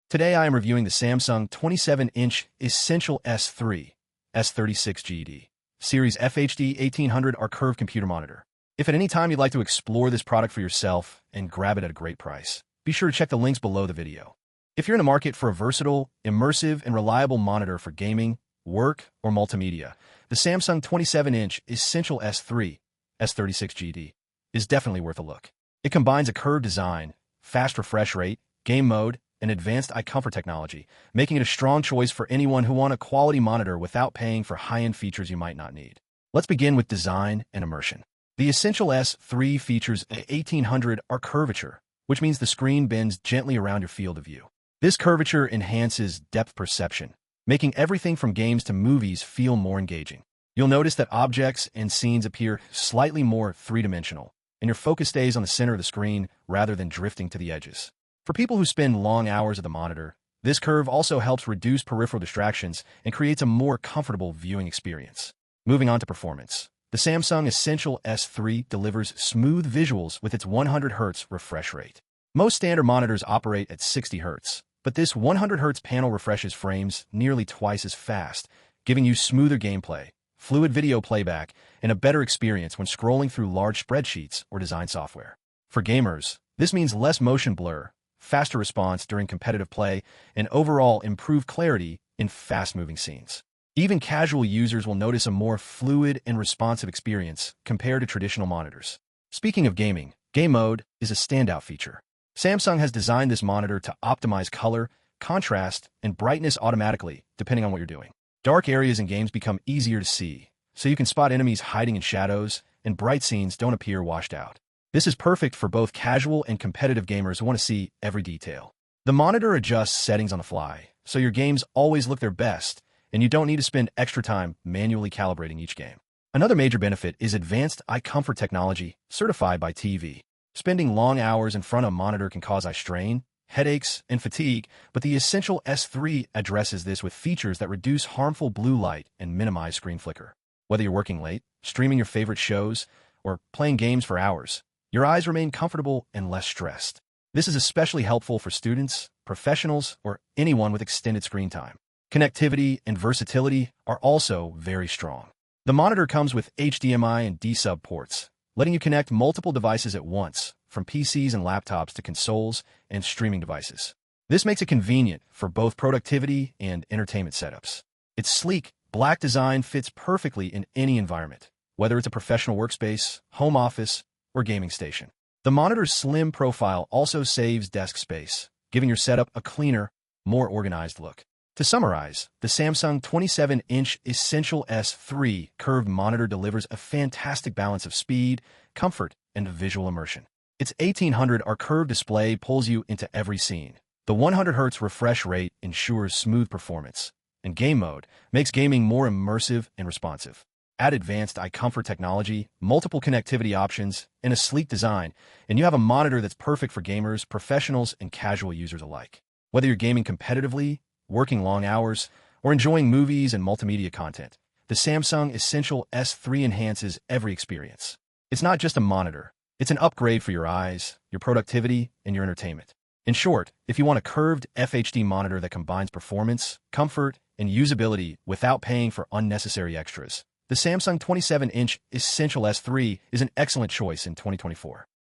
Today I am reviewing the Samsung 27-inch Essential S3 S36GD Series FHD 1800R curved computer monitor. If at any time you'd like to explore this product for yourself and grab it at a great price, be sure to check the links below the video. If you're in the market for a versatile, immersive, and reliable monitor for gaming, work, or multimedia, the Samsung 27-inch Essential S3 S36GD is definitely worth a look. It combines a curved design, fast refresh rate, game mode, and advanced eye comfort technology, making it a strong choice for anyone who wants a quality monitor without paying for high-end features you might not need. Let's begin with design and immersion. The Essential S3 features an 1800R curvature, which means the screen bends gently around your field of view. This curvature enhances depth perception, making everything from games to movies feel more engaging. You'll notice that objects and scenes appear slightly more three-dimensional, and your focus stays on the center of the screen rather than drifting to the edges. For people who spend long hours at the monitor, this curve also helps reduce peripheral distractions and creates a more comfortable viewing experience. Moving on to performance. The Samsung Essential S3 delivers smooth visuals with its 100Hz refresh rate. Most standard monitors operate at 60 Hz, but this 100Hz panel refreshes frames nearly twice as fast, giving you smoother gameplay, fluid video playback, and a better experience when scrolling through large spreadsheets or design software. For gamers, this means less motion blur, faster response during competitive play, and overall improved clarity in fast-moving scenes. Even casual users will notice a more fluid and responsive experience compared to traditional monitors. Speaking of gaming, game mode is a standout feature. Samsung has designed this monitor to optimize color, contrast, and brightness automatically, depending on what you're doing. Dark areas in games become easier to see, so you can spot enemies hiding in shadows, and bright scenes don't appear washed out. This is perfect for both casual and competitive gamers who want to see every detail. The monitor adjusts settings on the fly, so your games always look their best, and you don't need to spend extra time manually calibrating each game. Another major benefit is advanced eye comfort technology certified by TV. Spending long hours in front of a monitor can cause eye strain, headaches, and fatigue, but the Essential S3 addresses this with features that reduce harmful blue light and minimize screen flicker. Whether you're working late, streaming your favorite shows, or playing games for hours, your eyes remain comfortable and less stressed. This is especially helpful for students, professionals, or anyone with extended screen time. Connectivity and versatility are also very strong. The monitor comes with HDMI and D-sub ports, letting you connect multiple devices at once, from PCs and laptops to consoles and streaming devices. This makes it convenient for both productivity and entertainment setups. Its sleek, black design fits perfectly in any environment, whether it's a professional workspace, home office, or gaming station. The monitor's slim profile also saves desk space, giving your setup a cleaner, more organized look. To summarize, the Samsung 27-inch Essential S3 curved monitor delivers a fantastic balance of speed, comfort, and visual immersion. Its 1800R curved display pulls you into every scene. The 100Hz refresh rate ensures smooth performance, and game mode makes gaming more immersive and responsive. Add advanced eye comfort technology, multiple connectivity options, and a sleek design, and you have a monitor that's perfect for gamers, professionals, and casual users alike. Whether you're gaming competitively, working long hours, or enjoying movies and multimedia content, the Samsung Essential S3 enhances every experience. It's not just a monitor, it's an upgrade for your eyes, your productivity, and your entertainment. In short, if you want a curved FHD monitor that combines performance, comfort, and usability without paying for unnecessary extras, the Samsung 27-inch Essential S3 is an excellent choice in 2024.